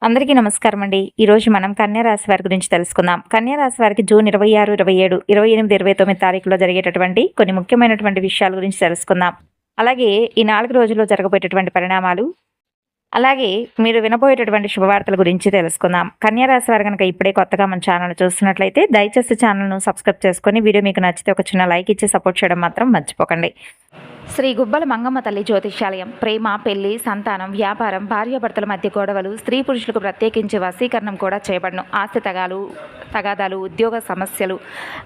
అందరికీ నమస్కారం అండి. ఈరోజు మనం కన్యా రాశి వారి గురించి తెలుసుకుందాం. కన్యా రాశి వారికి జూన్ 26, 27, 28, 29 తారీఖులో జరిగేటటువంటి కొన్ని ముఖ్యమైనటువంటి విషయాల గురించి తెలుసుకుందాం. అలాగే ఈ 4 రోజుల్లో జరగబోయేటటువంటి పరిణామాలు, అలాగే మీరు వినబోయేటటువంటి శుభవార్తల గురించి తెలుసుకుందాం. కన్యా రాశి వారు గనక ఇప్పుడే కొత్తగా మన ఛానల్ చూస్తున్నట్లయితే దయచేసి ఛానల్‌ను సబ్స్క్రైబ్ చేసుకొని వీడియో మీకు నచ్చితే ఒక చిన్న లైక్ ఇచ్చి సపోర్ట్ చేయడం మాత్రం మర్చిపోకండి. శ్రీ గుబ్బల మంగమ్మ తల్లి జ్యోతిష్యాలయం ప్రేమ, పెళ్లి, సంతానం, వ్యాపారం, భార్యాభర్తల మధ్య గొడవలు, స్త్రీ పురుషులకు ప్రత్యేకించి వశీకరణం కూడా చేయబడను. ఆస్తి తగాదాలు, ఉద్యోగ సమస్యలు,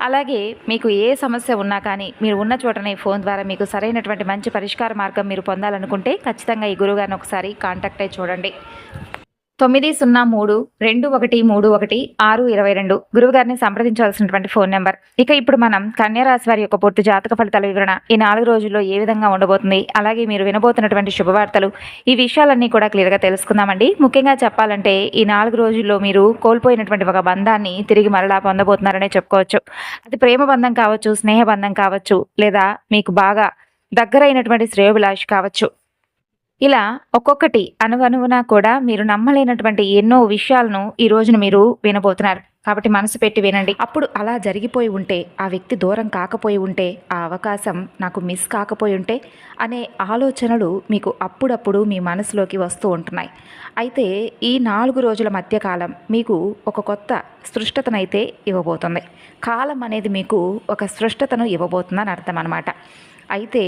అలాగే మీకు ఏ సమస్య ఉన్నా కానీ మీరు ఉన్న చోటనే ఫోన్ ద్వారా మీకు సరైనటువంటి మంచి పరిష్కార మార్గం మీరు పొందాలనుకుంటే ఖచ్చితంగా ఈ గురువుగారిని ఒకసారి కాంటాక్ట్ అయి చూడండి. 9032313622 గురువుగారిని సంప్రదించవలసినటువంటి ఫోన్ నెంబర్. ఇక ఇప్పుడు మనం కన్యా రాశి వారి యొక్క పొట్టు జాతక ఫలితాల వివరణ, ఈ 4 రోజుల్లో ఏ విధంగా ఉండబోతుంది, అలాగే మీరు వినబోతున్నటువంటి శుభవార్తలు, ఈ విషయాలన్నీ కూడా క్లియర్గా తెలుసుకుందామండి. ముఖ్యంగా చెప్పాలంటే ఈ 4 రోజుల్లో మీరు కోల్పోయినటువంటి ఒక బంధాన్ని తిరిగి మరలా పొందబోతున్నారనే చెప్పుకోవచ్చు. అది ప్రేమ బంధం కావచ్చు, స్నేహ బంధం కావచ్చు, లేదా మీకు బాగా దగ్గరైనటువంటి శ్రేయోభిలాషి కావచ్చు. ఇలా ఒక్కొక్కటి అణువణువున కూడా మీరు నమ్మలేనటువంటి ఎన్నో విషయాలను ఈ రోజున మీరు వినబోతున్నారు. కాబట్టి మనసు పెట్టి వినండి. అప్పుడు అలా జరిగిపోయి ఉంటే, ఆ వ్యక్తి దూరం కాకపోయి ఉంటే, ఆ అవకాశం నాకు మిస్ కాకపోయి ఉంటే అనే ఆలోచనలు మీకు అప్పుడప్పుడు మీ మనసులోకి వస్తూ ఉంటున్నాయి. అయితే ఈ 4 రోజుల మధ్యకాలం మీకు ఒక కొత్త స్పృష్టతనైతే ఇవ్వబోతుంది. కాలం అనేది మీకు ఒక స్పృష్టతను ఇవ్వబోతుందని అర్థం అన్నమాట. అయితే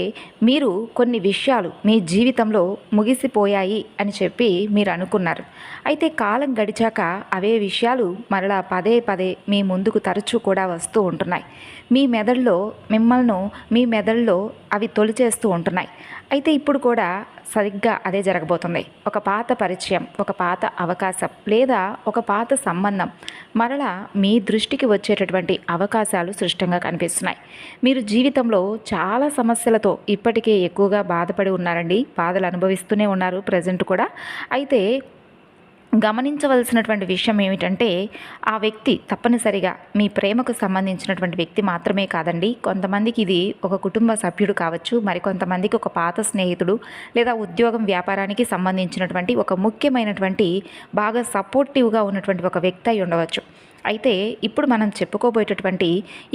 మీరు కొన్ని విషయాలు మీ జీవితంలో ముగిసిపోయాయి అని చెప్పి మీరు అనుకున్నారు. అయితే కాలం గడిచాక అవే విషయాలు మరలా పదే పదే మీ ముందుకు తరచూ కూడా వస్తూ ఉంటున్నాయి. మీ మెదడులో అవి తొలిచేస్తూ ఉంటున్నాయి. అయితే ఇప్పుడు కూడా సరిగ్గా అదే జరగబోతుంది. ఒక పాత పరిచయం, ఒక పాత అవకాశం, లేదా ఒక పాత సంబంధం మరలా మీ దృష్టికి వచ్చేటటువంటి అవకాశాలు సృష్టంగా కనిపిస్తున్నాయి. మీరు జీవితంలో చాలా సమస్యలతో ఇప్పటికే ఎక్కువగా బాధపడి ఉన్నారండి. బాధలు అనుభవిస్తూనే ఉన్నారు ప్రజెంట్ కూడా. అయితే గమనించవలసినటువంటి విషయం ఏమిటంటే, ఆ వ్యక్తి తప్పనిసరిగా మీ ప్రేమకు సంబంధించినటువంటి వ్యక్తి మాత్రమే కాదండి. కొంతమందికి ఇది ఒక కుటుంబ సభ్యుడు కావచ్చు, మరికొంతమందికి ఒక పాత స్నేహితుడు, లేదా ఉద్యోగం వ్యాపారానికి సంబంధించినటువంటి ఒక ముఖ్యమైనటువంటి బాగా సపోర్టివ్గా ఉన్నటువంటి ఒక వ్యక్తి అయి ఉండవచ్చు. అయితే ఇప్పుడు మనం చెప్పుకోబోయేటటువంటి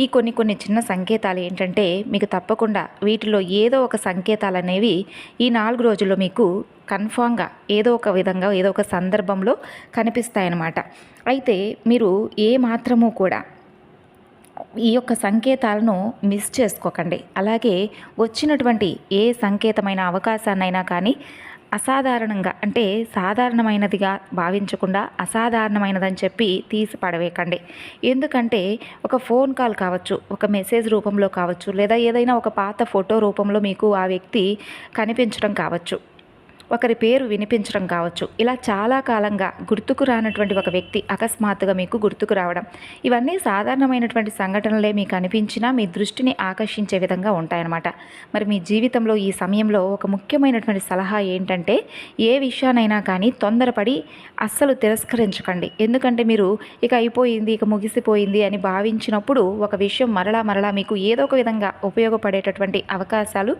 ఈ కొన్ని చిన్న సంకేతాలు ఏంటంటే, మీకు తప్పకుండా వీటిలో ఏదో ఒక సంకేతాలు అనేవి ఈ 4 రోజుల్లో మీకు కన్ఫామ్గా ఏదో ఒక విధంగా ఏదో ఒక సందర్భంలో కనిపిస్తాయన్నమాట. అయితే మీరు ఏ మాత్రము కూడా ఈ యొక్క సంకేతాలను మిస్ చేసుకోకండి. అలాగే వచ్చినటువంటి ఏ సంకేతమైన అవకాశాన్నైనా కానీ అసాధారణంగా, అంటే సాధారణమైనదిగా భావించకుండా అసాధారణమైనదని చెప్పి తీసి పడవేయకండి. ఎందుకంటే ఒక ఫోన్ కాల్ కావచ్చు, ఒక మెసేజ్ రూపంలో కావచ్చు, లేదా ఏదైనా ఒక పాత ఫోటో రూపంలో మీకు ఆ వ్యక్తి కనిపించడం కావచ్చు, ఒకరి పేరు వినిపించడం కావచ్చు. ఇలా చాలా కాలంగా గుర్తుకు రానటువంటి ఒక వ్యక్తి అకస్మాత్తుగా మీకు గుర్తుకు రావడం, ఇవన్నీ సాధారణమైనటువంటి సంఘటనలే మీకు అనిపించినా మీ దృష్టిని ఆకర్షించే విధంగా ఉంటాయన్నమాట. మరి మీ జీవితంలో ఈ సమయంలో ఒక ముఖ్యమైనటువంటి సలహా ఏంటంటే, ఏ విషయానైనా కానీ తొందరపడి అస్సలు తిరస్కరించకండి. ఎందుకంటే మీరు ఇక అయిపోయింది, ఇక ముగిసిపోయింది అని భావించినప్పుడు ఒక విషయం మరలా మీకు ఏదో ఒక విధంగా ఉపయోగపడేటటువంటి అవకాశాలు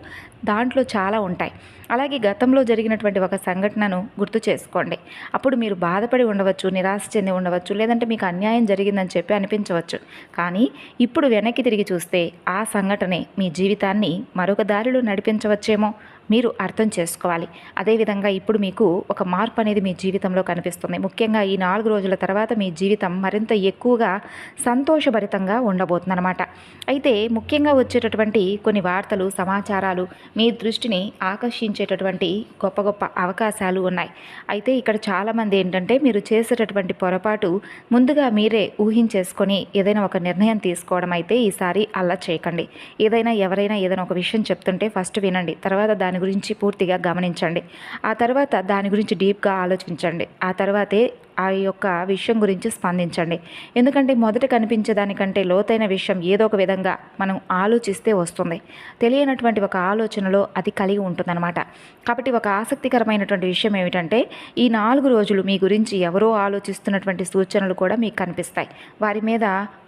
దాంట్లో చాలా ఉంటాయి. అలాగే గతంలో జరిగినటువంటి ఒక సంఘటనను గుర్తు చేసుకోండి. అప్పుడు మీరు బాధపడి ఉండవచ్చు, నిరాశ చెంది ఉండవచ్చు, లేదంటే మీకు అన్యాయం జరిగిందని చెప్పి అనిపించవచ్చు. కానీ ఇప్పుడు వెనక్కి తిరిగి చూస్తే ఆ సంఘటనే మీ జీవితాన్ని మరొక దారిలో నడిపించవచ్చేమో మీరు అర్థం చేసుకోవాలి. అదేవిధంగా ఇప్పుడు మీకు ఒక మార్పు అనేది మీ జీవితంలో కనిపిస్తుంది. ముఖ్యంగా ఈ 4 రోజుల తర్వాత మీ జీవితం మరింత ఎక్కువగా సంతోషభరితంగా ఉండబోతుందన్నమాట. అయితే ముఖ్యంగా వచ్చేటటువంటి కొన్ని వార్తలు, సమాచారాలు మీ దృష్టిని ఆకర్షించేటటువంటి గొప్ప అవకాశాలు ఉన్నాయి. అయితే ఇక్కడ చాలామంది ఏంటంటే, మీరు చేసేటటువంటి పొరపాటు ముందుగా మీరే ఊహించేసుకొని ఏదైనా ఒక నిర్ణయం తీసుకోవడం అయితే ఈసారి అలా చేయకండి. ఎవరైనా ఏదైనా ఒక విషయం చెప్తుంటే ఫస్ట్ వినండి, తర్వాత దాని గురించి పూర్తిగా గమనించండి, ఆ తర్వాత దాని గురించి డీప్గా ఆలోచించండి, ఆ తర్వాతే ఆ యొక్క విషయం గురించి స్పందించండి. ఎందుకంటే మొదట కనిపించేదానికంటే లోతైన విషయం ఏదో ఒక విధంగా మనం ఆలోచిస్తే వస్తుంది. తెలియనటువంటి ఒక ఆలోచనలో అది కలిగి ఉంటుందన్నమాట. కాబట్టి ఒక ఆసక్తికరమైనటువంటి విషయం ఏమిటంటే, ఈ 4 రోజులు మీ గురించి ఎవరో ఆలోచిస్తున్నటువంటి సూచనలు కూడా మీకు కనిపిస్తాయి. వారి మీద,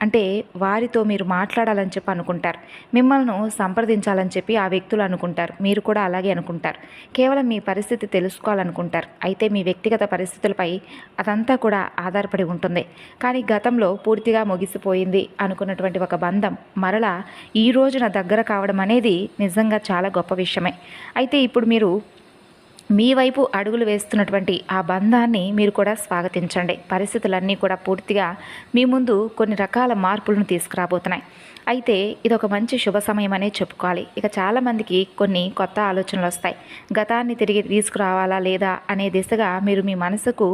అంటే వారితో మీరు మాట్లాడాలని చెప్పి అనుకుంటారు, మిమ్మల్ని సంప్రదించాలని చెప్పి ఆ వ్యక్తులు అనుకుంటారు. మీరు కూడా అలాగే అలాగే అనుకుంటారు. కేవలం మీ పరిస్థితి తెలుసుకోవాలనుకుంటారు. అయితే మీ వ్యక్తిగత పరిస్థితులపై అదంతా కూడా ఆధారపడి ఉంటుంది. కానీ గతంలో పూర్తిగా ముగిసిపోయింది అనుకున్నటువంటి ఒక బంధం మరలా ఈ రోజున దగ్గర కావడం అనేది నిజంగా చాలా గొప్ప విషయమే. అయితే ఇప్పుడు మీరు మీ వైపు అడుగులు వేస్తున్నటువంటి ఆ బంధాన్ని మీరు కూడా స్వాగతించండి. పరిస్థితులన్నీ కూడా పూర్తిగా మీ ముందు కొన్ని రకాల మార్పులను తీసుకురాబోతున్నాయి. అయితే ఇదొక మంచి శుభ సమయం అనే చెప్పుకోవాలి. ఇక చాలామందికి కొన్ని కొత్త ఆలోచనలు వస్తాయి. గతాన్ని తిరిగి తీసుకురావాలా లేదా అనే దిశగా మీరు మీ మనసుకు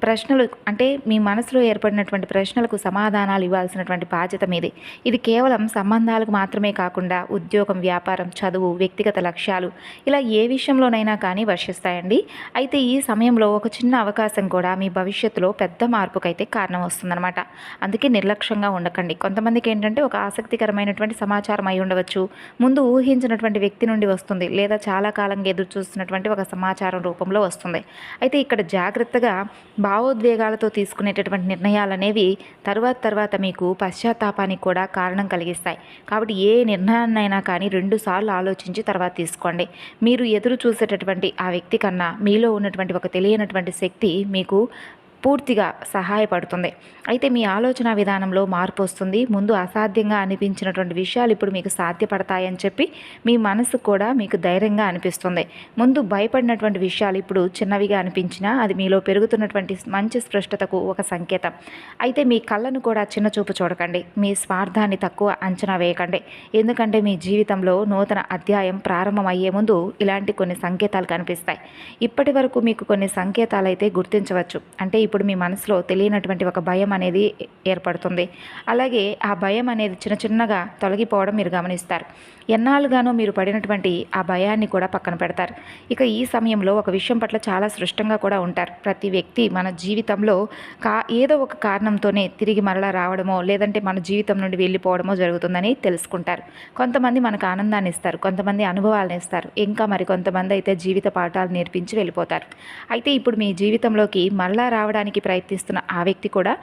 ప్రశ్నలు, అంటే మీ మనసులో ఏర్పడినటువంటి ప్రశ్నలకు సమాధానాలు ఇవ్వాల్సినటువంటి బాధ్యత మీది. ఇది కేవలం సంబంధాలకు మాత్రమే కాకుండా ఉద్యోగం, వ్యాపారం, చదువు, వ్యక్తిగత లక్ష్యాలు ఇలా ఏ విషయంలోనైనా కానీ వర్షిస్తాయండి. అయితే ఈ సమయంలో ఒక చిన్న అవకాశం కూడా మీ భవిష్యత్తులో పెద్ద మార్పుకైతే కారణం వస్తుందన్నమాట. అందుకే నిర్లక్ష్యంగా ఉండకండి. కొంతమందికి ఏంటంటే ఒక ఆసక్తికరమైనటువంటి సమాచారం అయి ఉండవచ్చు, ముందు ఊహించినటువంటి వ్యక్తి నుండి వస్తుంది, లేదా చాలా కాలంగా ఎదురు చూస్తున్నటువంటి ఒక సమాచారం రూపంలో వస్తుంది. అయితే ఇక్కడ జాగ్రత్తగా భావోద్వేగాలతో తీసుకునేటటువంటి నిర్ణయాలు అనేవి తర్వాత మీకు పశ్చాత్తాపానికి కూడా కారణం కలిగిస్తాయి. కాబట్టి ఏ నిర్ణయాన్నైనా కానీ 2 సార్లు ఆలోచించి తర్వాత తీసుకోండి. మీరు ఎదురు చూసేటటువంటి ఆ వ్యక్తి కన్నా మీలో ఉన్నటువంటి ఒక తెలియనటువంటి శక్తి మీకు పూర్తిగా సహాయపడుతుంది. అయితే మీ ఆలోచన విధానంలో మార్పు వస్తుంది. ముందు అసాధ్యంగా అనిపించినటువంటి విషయాలు ఇప్పుడు మీకు సాధ్యపడతాయని చెప్పి మీ మనసు కూడా మీకు ధైర్యంగా అనిపిస్తుంది. ముందు భయపడినటువంటి విషయాలు ఇప్పుడు చిన్నవిగా అనిపించినా అది మీలో పెరుగుతున్నటువంటి మంచి స్పష్టతకు ఒక సంకేతం. అయితే మీ కళ్ళను కూడా చిన్న చూపు చూడకండి. మీ స్వార్థాన్ని తక్కువ అంచనా వేయకండి. ఎందుకంటే మీ జీవితంలో నూతన అధ్యాయం ప్రారంభమయ్యే ముందు ఇలాంటి కొన్ని సంకేతాలు కనిపిస్తాయి. ఇప్పటి వరకు మీకు కొన్ని సంకేతాలు అయితే గుర్తించవచ్చు. అంటే ఇప్పుడు మీ మనసులో తెలియనటువంటి ఒక భయం అనేది ఏర్పడుతుంది. అలాగే ఆ భయం అనేది చిన్నగా తొలగిపోవడం మీరు గమనిస్తారు. ఎన్నాళ్ళుగానో మీరు పడినటువంటి ఆ భయాన్ని కూడా పక్కన పెడతారు. ఇక ఈ సమయంలో ఒక విషయం పట్ల చాలా స్పష్టంగా కూడా ఉంటారు. ప్రతి వ్యక్తి మన జీవితంలో ఏదో ఒక కారణంతోనే తిరిగి మరలా రావడమో లేదంటే మన జీవితం నుండి వెళ్ళిపోవడమో జరుగుతుందని తెలుసుకుంటారు. కొంతమంది మనకు ఆనందాన్ని ఇస్తారు, కొంతమంది అనుభవాలను ఇస్తారు, ఇంకా మరి కొంతమంది అయితే జీవిత పాఠాలు నేర్పించి వెళ్ళిపోతారు. అయితే ఇప్పుడు మీ జీవితంలోకి మరలా రావడానికి ప్రయత్నిస్తున్న ఆ వ్యక్తి కూడా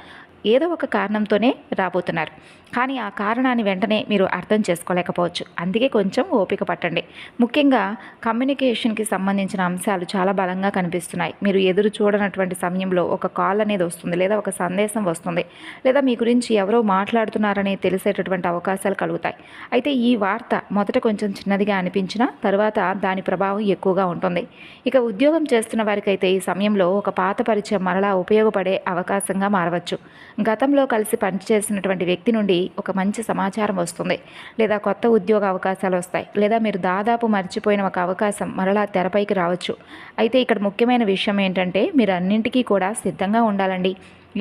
ఏదో ఒక కారణంతోనే రాబోతున్నారు. కానీ ఆ కారణాన్ని వెంటనే మీరు అర్థం చేసుకోలేకపోవచ్చు. అందుకే కొంచెం ఓపిక పట్టండి. ముఖ్యంగా కమ్యూనికేషన్కి సంబంధించిన అంశాలు చాలా బలంగా కనిపిస్తున్నాయి. మీరు ఎదురు చూడనటువంటి సమయంలో ఒక కాల్ అనేది వస్తుంది, లేదా ఒక సందేశం వస్తుంది, లేదా మీ గురించి ఎవరో మాట్లాడుతున్నారని తెలిసేటటువంటి అవకాశాలు కలుగుతాయి. అయితే ఈ వార్త మొదట కొంచెం చిన్నదిగా అనిపించినా తర్వాత దాని ప్రభావం ఎక్కువగా ఉంటుంది. ఇక ఉద్యోగం చేస్తున్న వారికైతే ఈ సమయంలో ఒక పాత పరిచయం మరలా ఉపయోగపడే అవకాశంగా మారవచ్చు. గతంలో కలిసి పనిచేసినటువంటి వ్యక్తి నుండి ఒక మంచి సమాచారం వస్తుంది, లేదా కొత్త ఉద్యోగ అవకాశాలు వస్తాయి, లేదా మీరు దాదాపు మర్చిపోయిన ఒక అవకాశం మరలా తెరపైకి రావచ్చు. అయితే ఇక్కడ ముఖ్యమైన విషయం ఏంటంటే మీరు అన్నింటికీ కూడా సిద్ధంగా ఉండాలండి.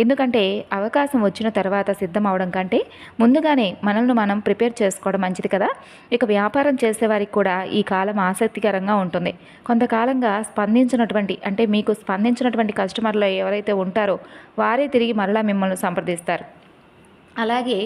ఎందుకంటే అవకాశం వచ్చిన తర్వాత సిద్ధం అవడం కంటే ముందుగానే మనల్ని మనం ప్రిపేర్ చేసుకోవడం మంచిది కదా. ఇక వ్యాపారం చేసేవారికి కూడా ఈ కాలం ఆసక్తికరంగా ఉంటుంది. కొంతకాలంగా మీకు స్పందించినటువంటి కస్టమర్లు ఎవరైతే ఉంటారో వారే తిరిగి మరలా మిమ్మల్ని సంప్రదిస్తారు. అలాగే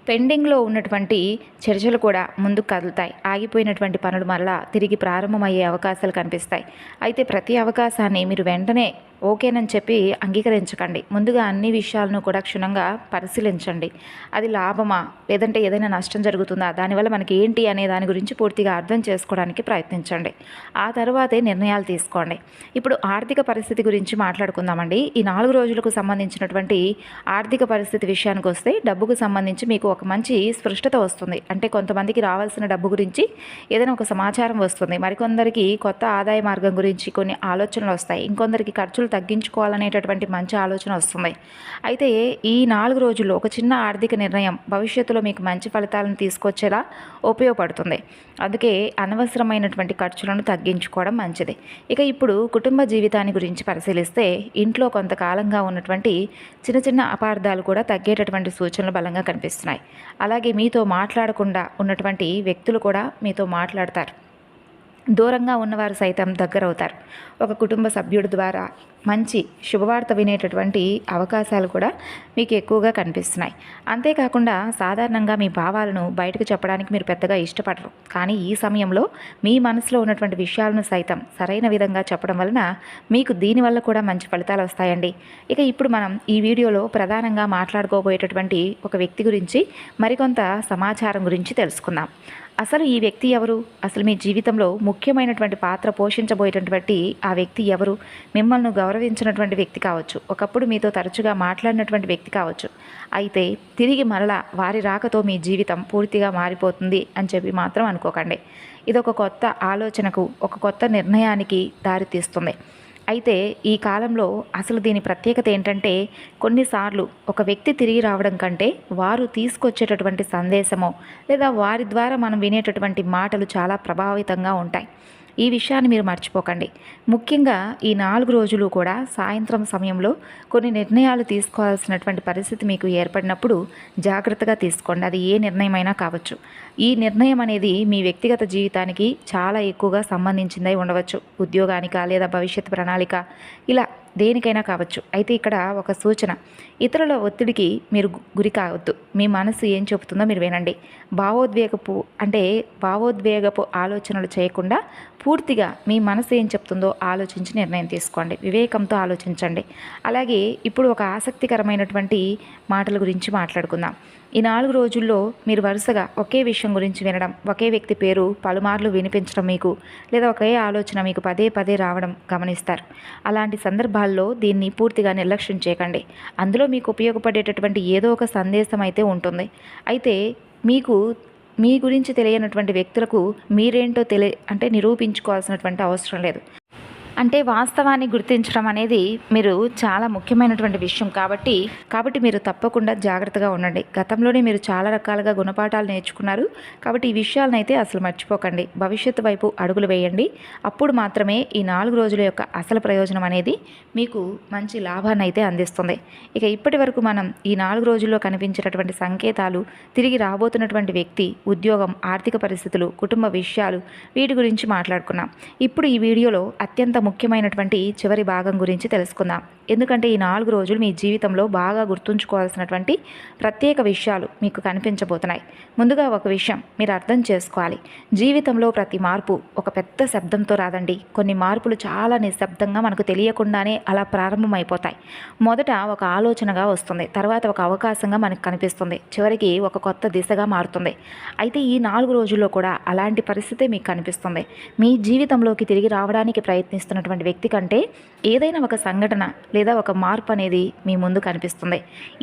పెండింగ్లో ఉన్నటువంటి చర్చలు కూడా ముందుకు కదులుతాయి. ఆగిపోయినటువంటి పనులు మరలా తిరిగి ప్రారంభమయ్యే అవకాశాలు కనిపిస్తాయి. అయితే ప్రతి అవకాశాన్ని మీరు వెంటనే ఓకేనని చెప్పి అంగీకరించకండి. ముందుగా అన్ని విషయాలను కూడా క్షుణ్ణంగా పరిశీలించండి. అది లాభమా లేదంటే ఏదైనా నష్టం జరుగుతుందా, దానివల్ల మనకి ఏంటి అనే దాని గురించి పూర్తిగా అర్థం చేసుకోవడానికి ప్రయత్నించండి. ఆ తర్వాతే నిర్ణయాలు తీసుకోండి. ఇప్పుడు ఆర్థిక పరిస్థితి గురించి మాట్లాడుకుందామండి. ఈ 4 రోజులకు సంబంధించినటువంటి ఆర్థిక పరిస్థితి విషయానికి వస్తే డబ్బుకు సంబంధించి మీకు ఒక మంచి స్పష్టత వస్తుంది. అంటే కొంతమందికి రావాల్సిన డబ్బు గురించి ఏదైనా ఒక సమాచారం వస్తుంది, మరికొందరికి కొత్త ఆదాయ మార్గం గురించి కొన్ని ఆలోచనలు వస్తాయి, ఇంకొందరికి ఖర్చులు తగ్గించుకోవాలనేటటువంటి మంచి ఆలోచన వస్తుంది. అయితే ఈ 4 రోజుల్లో ఒక చిన్న ఆర్థిక నిర్ణయం భవిష్యత్తులో మీకు మంచి ఫలితాలను తీసుకొచ్చేలా ఉపయోగపడుతుంది. అందుకే అనవసరమైనటువంటి ఖర్చులను తగ్గించుకోవడం మంచిది. ఇక ఇప్పుడు కుటుంబ జీవితాన్ని గురించి పరిశీలిస్తే ఇంట్లో కొంతకాలంగా ఉన్నటువంటి చిన్న అపార్థాలు కూడా తగ్గేటటువంటి సూచనలు బలంగా కనిపిస్తున్నాయి. అలాగే మీతో మాట్లాడకుండా ఉన్నటువంటి వ్యక్తులు కూడా మీతో మాట్లాడతారు. దూరంగా ఉన్నవారు సైతం దగ్గరవుతారు. ఒక కుటుంబ సభ్యుడి ద్వారా మంచి శుభవార్త వినేటటువంటి అవకాశాలు కూడా మీకు ఎక్కువగా కనిపిస్తున్నాయి. అంతేకాకుండా సాధారణంగా మీ భావాలను బయటకు చెప్పడానికి మీరు పెద్దగా ఇష్టపడరు. కానీ ఈ సమయంలో మీ మనసులో ఉన్నటువంటి విషయాలను సైతం సరైన విధంగా చెప్పడం వలన మీకు దీనివల్ల కూడా మంచి ఫలితాలు వస్తాయండి. ఇక ఇప్పుడు మనం ఈ వీడియోలో ప్రధానంగా మాట్లాడుకోబోయేటటువంటి ఒక వ్యక్తి గురించి మరికొంత సమాచారం గురించి తెలుసుకుందాం. అసలు ఈ వ్యక్తి ఎవరు? అసలు మీ జీవితంలో ముఖ్యమైనటువంటి పాత్ర పోషించబోయేటటువంటి ఆ వ్యక్తి ఎవరు? మిమ్మల్ని గౌరవించినటువంటి వ్యక్తి కావచ్చు, ఒకప్పుడు మీతో తరచుగా మాట్లాడినటువంటి వ్యక్తి కావచ్చు. అయితే తిరిగి మరలా వారి రాకతో మీ జీవితం పూర్తిగా మారిపోతుంది అని చెప్పి మాత్రం అనుకోకండి. ఇదొక కొత్త ఆలోచనకు, ఒక కొత్త నిర్ణయానికి దారితీస్తుంది. అయితే ఈ కాలంలో అసలు దీని ప్రత్యేకత ఏంటంటే, కొన్నిసార్లు ఒక వ్యక్తి తిరిగి రావడం కంటే వారు తీసుకొచ్చేటటువంటి సందేశమో లేదా వారి ద్వారా మనం వినేటటువంటి మాటలు చాలా ప్రభావితంగా ఉంటాయి. ఈ విషయాన్ని మీరు మర్చిపోకండి. ముఖ్యంగా ఈ 4 రోజులు కూడా సాయంత్రం సమయంలో కొన్ని నిర్ణయాలు తీసుకోవాల్సినటువంటి పరిస్థితి మీకు ఏర్పడినప్పుడు జాగ్రత్తగా తీసుకోండి. అది ఏ నిర్ణయమైనా కావచ్చు. ఈ నిర్ణయం అనేది మీ వ్యక్తిగత జీవితానికి చాలా ఎక్కువగా సంబంధించిందై ఉండవచ్చు. ఉద్యోగానికా లేదా భవిష్యత్ ప్రణాళిక, ఇలా దేనికైనా కావచ్చు. అయితే ఇక్కడ ఒక సూచన, ఇతరుల ఒత్తిడికి మీరు గురి కావద్దు. మీ మనసు ఏం చెబుతుందో మీరు వినండి. భావోద్వేగపు ఆలోచనలు చేయకుండా పూర్తిగా మీ మనసు ఏం చెప్తుందో ఆలోచించి నిర్ణయం తీసుకోండి. వివేకంతో ఆలోచించండి. అలాగే ఇప్పుడు ఒక ఆసక్తికరమైనటువంటి మాటల గురించి మాట్లాడుకుందాం. ఈ 4 రోజుల్లో మీరు వరుసగా ఒకే విషయం గురించి వినడం, ఒకే వ్యక్తి పేరు పలుమార్లు వినిపించడం మీకు, లేదా ఒకే ఆలోచన మీకు పదే పదే రావడం గమనిస్తారు. అలాంటి సందర్భాల్లో దీన్ని పూర్తిగా నిర్లక్ష్యం చేయకండి. అందులో మీకు ఉపయోగపడేటటువంటి ఏదో ఒక సందేశం అయితే ఉంటుంది. అయితే మీకు మీ గురించి తెలియనటువంటి వ్యక్తులకు మీరేంటో నిరూపించుకోవాల్సినటువంటి అవసరం లేదు. అంటే వాస్తవాన్ని గుర్తించడం అనేది మీరు చాలా ముఖ్యమైనటువంటి విషయం కాబట్టి మీరు తప్పకుండా జాగ్రత్తగా ఉండండి. గతంలోనే మీరు చాలా రకాలుగా గుణపాఠాలు నేర్చుకున్నారు. కాబట్టి ఈ విషయాలను అయితే అసలు మర్చిపోకండి. భవిష్యత్తు వైపు అడుగులు వేయండి. అప్పుడు మాత్రమే ఈ 4 రోజుల యొక్క అసలు ప్రయోజనం అనేది మీకు మంచి లాభాన్ని అయితే అందిస్తుంది. ఇక ఇప్పటి వరకు మనం ఈ 4 రోజుల్లో కనిపించేటటువంటి సంకేతాలు, తిరిగి రాబోతున్నటువంటి వ్యక్తి, ఉద్యోగం, ఆర్థిక పరిస్థితులు, కుటుంబ విషయాలు, వీటి గురించి మాట్లాడుకున్నాం. ఇప్పుడు ఈ వీడియోలో అత్యంత ముఖ్యమైనటువంటి చివరి భాగం గురించి తెలుసుకుందాం. ఎందుకంటే ఈ 4 రోజులు మీ జీవితంలో బాగా గుర్తుంచుకోవాల్సినటువంటి ప్రత్యేక విషయాలు మీకు కనిపించబోతున్నాయి. ముందుగా ఒక విషయం మీరు అర్థం చేసుకోవాలి. జీవితంలో ప్రతి మార్పు ఒక పెద్ద శబ్దంతో రాదండి. కొన్ని మార్పులు చాలా నిశ్శబ్దంగా మనకు తెలియకుండానే అలా ప్రారంభమైపోతాయి. మొదట ఒక ఆలోచనగా వస్తుంది, తర్వాత ఒక అవకాశంగా మనకు కనిపిస్తుంది, చివరికి ఒక కొత్త దిశగా మారుతుంది. అయితే ఈ 4 రోజుల్లో కూడా అలాంటి పరిస్థితే మీకు కనిపిస్తుంది. మీ జీవితంలోకి తిరిగి రావడానికి ప్రయత్నిస్తున్నటువంటి వ్యక్తి కంటే ఏదైనా ఒక సంఘటన లేదా ఒక మార్పు అనేది మీ ముందు కనిపిస్తుంది.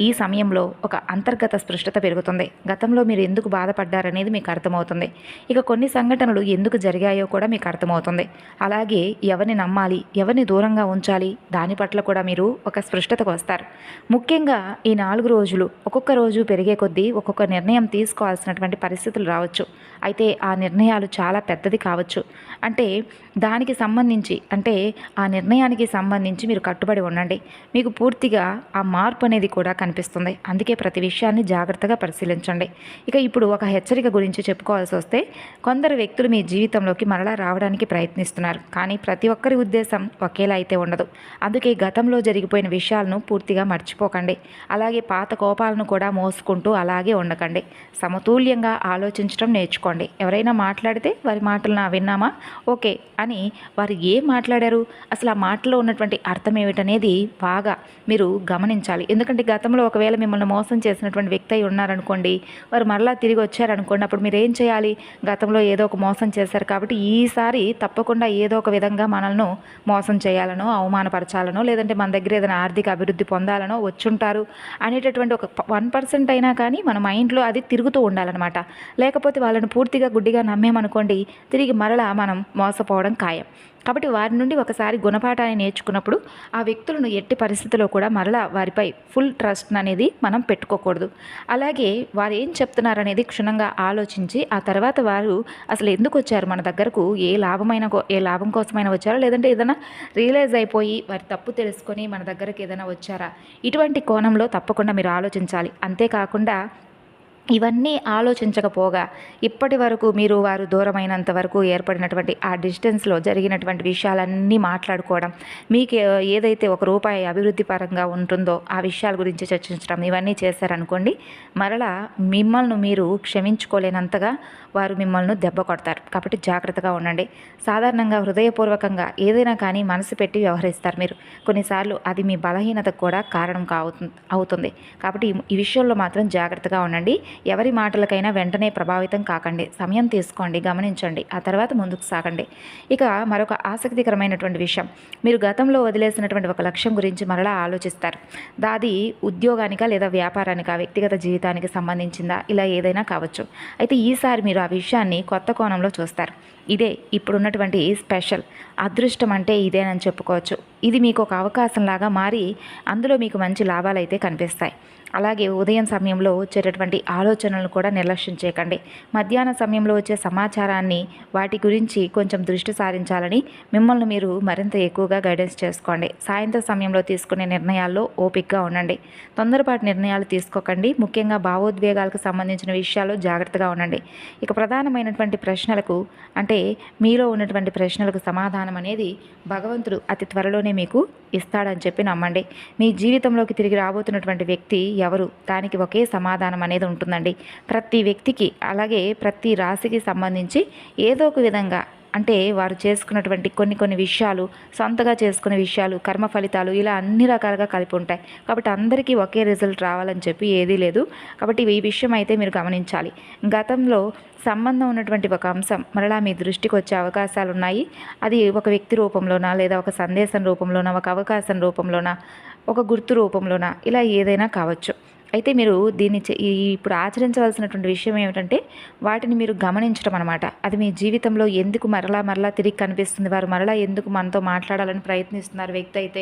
ఈ సమయంలో ఒక అంతర్గత స్పష్టత పెరుగుతుంది. గతంలో మీరు ఎందుకు బాధపడ్డారనేది మీకు అర్థమవుతుంది. ఇక కొన్ని సంఘటనలు ఎందుకు జరిగాయో కూడా మీకు అర్థమవుతుంది. అలాగే ఎవరిని నమ్మాలి, ఎవరిని దూరంగా ఉంచాలి, దాని పట్ల కూడా మీరు ఒక స్పష్టతకు వస్తారు. ముఖ్యంగా ఈ 4 రోజులు ఒక్కొక్క రోజు పెరిగే కొద్దీ ఒక్కొక్క నిర్ణయం తీసుకోవాల్సినటువంటి పరిస్థితులు రావచ్చు. అయితే ఆ నిర్ణయాలు చాలా పెద్దది కావచ్చు. అంటే దానికి సంబంధించి ఆ నిర్ణయానికి సంబంధించి మీరు కట్టుబడి ఉండండి. మీకు పూర్తిగా ఆ మార్పు అనేది కూడా కనిపిస్తుంది. అందుకే ప్రతి విషయాన్ని జాగ్రత్తగా పరిశీలించండి. ఇక ఇప్పుడు ఒక హెచ్చరిక గురించి చెప్పుకోవాల్సి వస్తే, కొందరు వ్యక్తులు మీ జీవితంలోకి మరలా రావడానికి ప్రయత్నిస్తున్నారు. కానీ ప్రతి ఒక్కరి ఉద్దేశం ఒకేలా అయితే ఉండదు. అందుకే గతంలో జరిగిపోయిన విషయాలను పూర్తిగా మర్చిపోకండి. అలాగే పాత కోపాలను కూడా మోసుకుంటూ అలాగే ఉండకండి. సమతుల్యంగా ఆలోచించడం నేర్చుకోండి. ఎవరైనా మాట్లాడితే వారి మాటలను విన్నామా, ఓకే అని వారు ఏం మాట్లాడారు, అసలు ఆ మాటలో ఉన్నటువంటి అర్థం ఏమిటనేది బాగా మీరు గమనించాలి. ఎందుకంటే గతంలో ఒకవేళ మిమ్మల్ని మోసం చేసినటువంటి వ్యక్తి అయి ఉన్నారనుకోండి, వారు మరలా తిరిగి వచ్చారనుకోండి, అప్పుడు మీరు ఏం చేయాలి? గతంలో ఏదో ఒక మోసం చేశారు కాబట్టి ఈసారి తప్పకుండా ఏదో ఒక విధంగా మనల్ని మోసం చేయాలనో, అవమానపరచాలనో, లేదంటే మన దగ్గర ఏదైనా ఆర్థిక అభివృద్ధి పొందాలనో వచ్చుంటారు అనేటటువంటి ఒక 1% అయినా కానీ మన మైండ్లో అది తిరుగుతూ ఉండాలన్నమాట. లేకపోతే వాళ్ళని పూర్తిగా గుడ్డిగా నమ్మేమనుకోండి, తిరిగి మరలా మనం మోసపోవడం ఖాయం. కాబట్టి వారి నుండి ఒకసారి గుణపాఠాన్ని నేర్చుకున్నప్పుడు ఆ వ్యక్తులను ఎట్టి పరిస్థితుల్లో కూడా మరలా వారిపై ఫుల్ ట్రస్ట్ అనేది మనం పెట్టుకోకూడదు. అలాగే వారు ఏం చెప్తున్నారనేది క్షుణ్ణంగా ఆలోచించి ఆ తర్వాత వారు అసలు ఎందుకు వచ్చారు మన దగ్గరకు, ఏ లాభం కోసమైనా వచ్చారా, లేదంటే ఏదైనా రియలైజ్ అయిపోయి వారి తప్పు తెలుసుకొని మన దగ్గరకు ఏదైనా వచ్చారా, ఇటువంటి కోణంలో తప్పకుండా మీరు ఆలోచించాలి. అంతేకాకుండా ఇవన్నీ ఆలోచించకపోగా ఇప్పటి వరకు మీరు వారు దూరమైనంత వరకు ఏర్పడినటువంటి ఆ డిస్టెన్స్లో జరిగినటువంటి విషయాలన్నీ మాట్లాడుకోవడం, మీకు ఏదైతే ₹1 అభివృద్ధి పరంగా ఉంటుందో ఆ విషయాల గురించి చర్చించడం, ఇవన్నీ చేశారనుకోండి, మరలా మిమ్మల్ని మీరు క్షమించుకోలేనంతగా వారు మిమ్మల్ని దెబ్బ కొడతారు. కాబట్టి జాగ్రత్తగా ఉండండి. సాధారణంగా హృదయపూర్వకంగా ఏదైనా కానీ మనసు పెట్టి వ్యవహరిస్తారు మీరు. కొన్నిసార్లు అది మీ బలహీనతకు కూడా కారణం అవుతుంది. కాబట్టి ఈ విషయంలో మాత్రం జాగ్రత్తగా ఉండండి. ఎవరి మాటలకైనా వెంటనే ప్రభావితం కాకండి. సమయం తీసుకోండి, గమనించండి, ఆ తర్వాత ముందుకు సాగండి. ఇక మరొక ఆసక్తికరమైనటువంటి విషయం, మీరు గతంలో వదిలేసినటువంటి ఒక లక్ష్యం గురించి మరలా ఆలోచిస్తారు. దాది ఉద్యోగానికా లేదా వ్యాపారానికా, వ్యక్తిగత జీవితానికి సంబంధించిందా, ఇలా ఏదైనా కావచ్చు. అయితే ఈసారి మీరు ఆ విషయాన్ని కొత్త కోణంలో చూస్తారు. ఇదే ఇప్పుడున్నటువంటి స్పెషల్ అదృష్టం అంటే ఇదేనని చెప్పుకోవచ్చు. ఇది మీకు ఒక అవకాశంలాగా మారి అందులో మీకు మంచి లాభాలు అయితే కనిపిస్తాయి. అలాగే ఉదయం సమయంలో వచ్చేటటువంటి ఆలోచనలను కూడా నిర్లక్ష్యం చేయకండి. మధ్యాహ్న సమయంలో వచ్చే సమాచారాన్ని వాటి గురించి కొంచెం దృష్టి సారించాలని మిమ్మల్ని మీరు మరింత ఎక్కువగా గైడెన్స్ చేసుకోండి. సాయంత్రం సమయంలో తీసుకునే నిర్ణయాల్లో ఓపికగా ఉండండి. తొందరపాటు నిర్ణయాలు తీసుకోకండి. ముఖ్యంగా భావోద్వేగాలకు సంబంధించిన విషయాల్లో జాగ్రత్తగా ఉండండి. ఇక ప్రధానమైనటువంటి ప్రశ్నలకు అంటే మీలో ఉన్నటువంటి ప్రశ్నలకు సమాధానం అనేది భగవంతుడు అతి త్వరలోనే మీకు ఇస్తాడని చెప్పి నమ్మండి. మీ జీవితంలోకి తిరిగి రాబోతున్నటువంటి వ్యక్తి ఎవరు, దానికి ఒకే సమాధానం అనేది ఉంటుందండి. ప్రతి వ్యక్తికి అలాగే ప్రతి రాశికి సంబంధించి ఏదో ఒక విధంగా అంటే వారు చేసుకున్నటువంటి కొన్ని విషయాలు, సొంతగా చేసుకునే విషయాలు, కర్మ ఫలితాలు ఇలా అన్ని రకాలుగా కలిపి ఉంటాయి. కాబట్టి అందరికీ ఒకే రిజల్ట్ రావాలని చెప్పి ఏదీ లేదు. కాబట్టి ఈ విషయం అయితే మీరు గమనించాలి. గతంలో సంబంధం ఉన్నటువంటి ఒక అంశం మరలా మీ దృష్టికి వచ్చే అవకాశాలు ఉన్నాయి. అది ఒక వ్యక్తి రూపంలోనా, లేదా ఒక సందేశం రూపంలోనా, ఒక అవకాశం రూపంలోనా, ఒక గుర్తు రూపంలోనా, ఇలా ఏదైనా కావచ్చు. అయితే మీరు దీన్ని ఇప్పుడు ఆచరించవలసినటువంటి విషయం ఏమిటంటే వాటిని మీరు గమనించడం అనమాట. అది మీ జీవితంలో ఎందుకు మరలా తిరిగి కనిపిస్తుంది, వారు మరలా ఎందుకు మనతో మాట్లాడాలని ప్రయత్నిస్తున్నారు వ్యక్తి అయితే,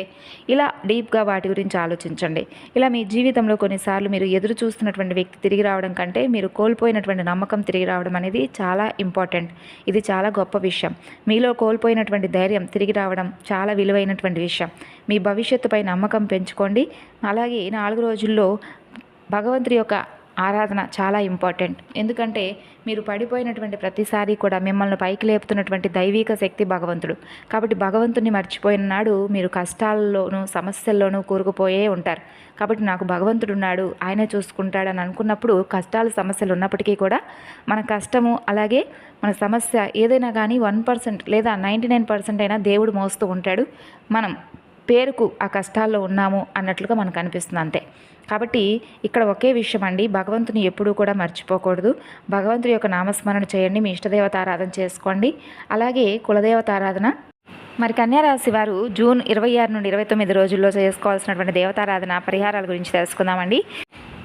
ఇలా డీప్గా వాటి గురించి ఆలోచించండి. ఇలా మీ జీవితంలో కొన్నిసార్లు మీరు ఎదురు చూస్తున్నటువంటి వ్యక్తి తిరిగి రావడం కంటే మీరు కోల్పోయినటువంటి నమ్మకం తిరిగి రావడం అనేది చాలా ఇంపార్టెంట్. ఇది చాలా గొప్ప విషయం. మీలో కోల్పోయినటువంటి ధైర్యం తిరిగి రావడం చాలా విలువైనటువంటి విషయం. మీ భవిష్యత్తుపై నమ్మకం పెంచుకోండి. అలాగే 4 రోజుల్లో భగవంతుడి యొక్క ఆరాధన చాలా ఇంపార్టెంట్. ఎందుకంటే మీరు పడిపోయినటువంటి ప్రతిసారి కూడా మిమ్మల్ని పైకి లేపుతున్నటువంటి దైవిక శక్తి భగవంతుడు. కాబట్టి భగవంతుని మర్చిపోయిన నాడు మీరు కష్టాల్లోనూ సమస్యల్లోనూ కూరుకుపోయే ఉంటారు. కాబట్టి నాకు భగవంతుడు ఉన్నాడు, ఆయనే చూసుకుంటాడని అనుకున్నప్పుడు కష్టాలు సమస్యలు ఉన్నప్పటికీ కూడా మన కష్టము అలాగే మన సమస్య ఏదైనా కానీ 1% లేదా 99% అయినా దేవుడు మోస్తూ ఉంటాడు. మనం పేరుకు ఆ కష్టాల్లో ఉన్నాము అన్నట్లుగా మనకు అనిపిస్తుంది అంతే. కాబట్టి ఇక్కడ ఒకే విషయం అండి, భగవంతుని ఎప్పుడూ కూడా మర్చిపోకూడదు. భగవంతుడి యొక్క నామస్మరణ చేయండి, మీ ఇష్టదేవత ఆరాధన చేసుకోండి. అలాగే కులదేవత ఆరాధన. మరి కన్యారాశి వారు జూన్ 26 నుండి 29 రోజుల్లో చేసుకోవాల్సినటువంటి దేవతారాధన పరిహారాల గురించి తెలుసుకుందామండి.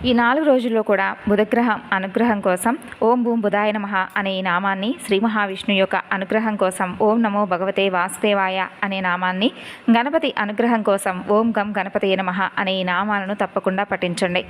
ఈ 4 రోజుల్లో కూడా బుధగ్రహం అనుగ్రహం కోసం ఓం భూం బుధాయ నమః అనే ఈ నామాన్ని, శ్రీ మహావిష్ణు యొక్క అనుగ్రహం కోసం ఓం నమో భగవతే వాసుదేవాయ అనే నామాన్ని, గణపతి అనుగ్రహం కోసం ఓం గం గణపతయే నమః అనే ఈ నామాలను తప్పకుండా పఠించండి.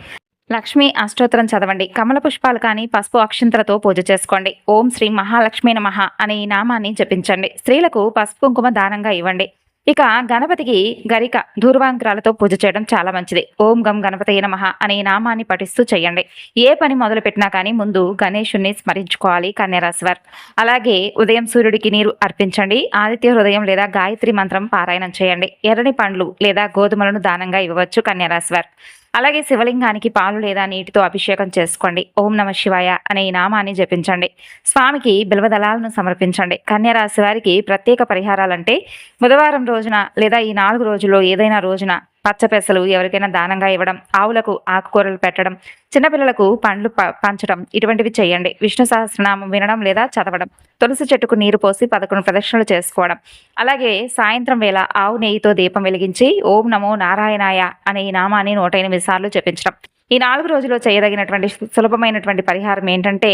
లక్ష్మీ అష్టోత్తరం చదవండి. కమల పుష్పాలు కానీ పసుపు అక్షింతలతో పూజ చేసుకోండి. ఓం శ్రీ మహాలక్ష్మీ నమః అనే ఈ నామాన్ని జపించండి. స్త్రీలకు పసుపు కుంకుమ దానంగా ఇవ్వండి. ఇక గణపతికి గరిక దూర్వాంకురాలతో పూజ చేయడం చాలా మంచిది. ఓం గం గణపతయే నమః అనే నామాన్ని పఠిస్తూ చేయండి. ఏ పని మొదలు పెట్టినా కానీ ముందు గణేశుణ్ణి స్మరించుకోవాలి కన్యారాశి వారు. అలాగే ఉదయం సూర్యుడికి నీరు అర్పించండి. ఆదిత్య హృదయం లేదా గాయత్రి మంత్రం పారాయణం చేయండి. ఎర్రని పండ్లు లేదా గోధుమలను దానంగా ఇవ్వవచ్చు కన్యారాశి వారు. అలాగే శివలింగానికి పాలు లేదా నీటితో అభిషేకం చేసుకోండి. ఓం నమ శివాయ అనే ఈ నామాన్ని జపించండి. స్వామికి బిల్వదళాలను సమర్పించండి. కన్యారాశి వారికి ప్రత్యేక పరిహారాలంటే బుధవారం రోజున లేదా ఈ 4 రోజుల్లో ఏదైనా రోజున పచ్చపెసలు ఎవరికైనా దానంగా ఇవ్వడం, ఆవులకు ఆకుకూరలు పెట్టడం, చిన్నపిల్లలకు పండ్లు పంచడం ఇటువంటివి చేయండి. విష్ణు సహస్రనామం వినడం లేదా చదవడం, తులసి చెట్టుకు నీరు పోసి 11 ప్రదక్షిణలు చేసుకోవడం. అలాగే సాయంత్రం వేళ ఆవు నెయ్యితో దీపం వెలిగించి ఓం నమో నారాయణాయ అనే ఈ నామాన్ని 108 సార్లు జపించడం. ఈ 4 రోజుల్లో చేయదగినటువంటి సులభమైనటువంటి పరిహారం ఏంటంటే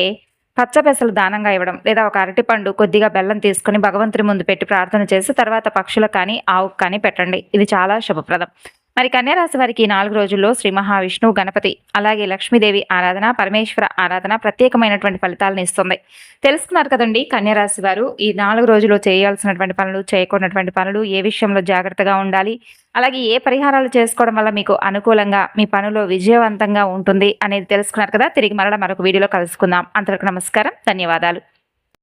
పచ్చపెసలు దానంగా ఇవ్వడం లేదా ఒక అరటిపండు కొద్దిగా బెల్లం తీసుకుని భగవంతుని ముందు పెట్టి ప్రార్థన చేసి తర్వాత పక్షులకు కానీ ఆవుకు కానీ పెట్టండి. ఇది చాలా శుభప్రదం. మరి కన్యారాశి వారికి 4 రోజుల్లో శ్రీ మహావిష్ణువు, గణపతి అలాగే లక్ష్మీదేవి ఆరాధన, పరమేశ్వర ఆరాధన ప్రత్యేకమైనటువంటి ఫలితాలను ఇస్తుంది. తెలుసుకున్నారు కదండి కన్యారాశి వారు ఈ 4 రోజుల్లో చేయాల్సినటువంటి పనులు, చేయకూడనటువంటి పనులు, ఏ విషయంలో జాగ్రత్తగా ఉండాలి, అలాగే ఏ పరిహారాలు చేసుకోవడం వల్ల మీకు అనుకూలంగా మీ పనులో విజయవంతంగా ఉంటుంది అనేది తెలుసుకున్నారు కదా. తిరిగి మరలా మరొక వీడియోలో కలుసుకుందాం. అంతవరకు నమస్కారం, ధన్యవాదాలు.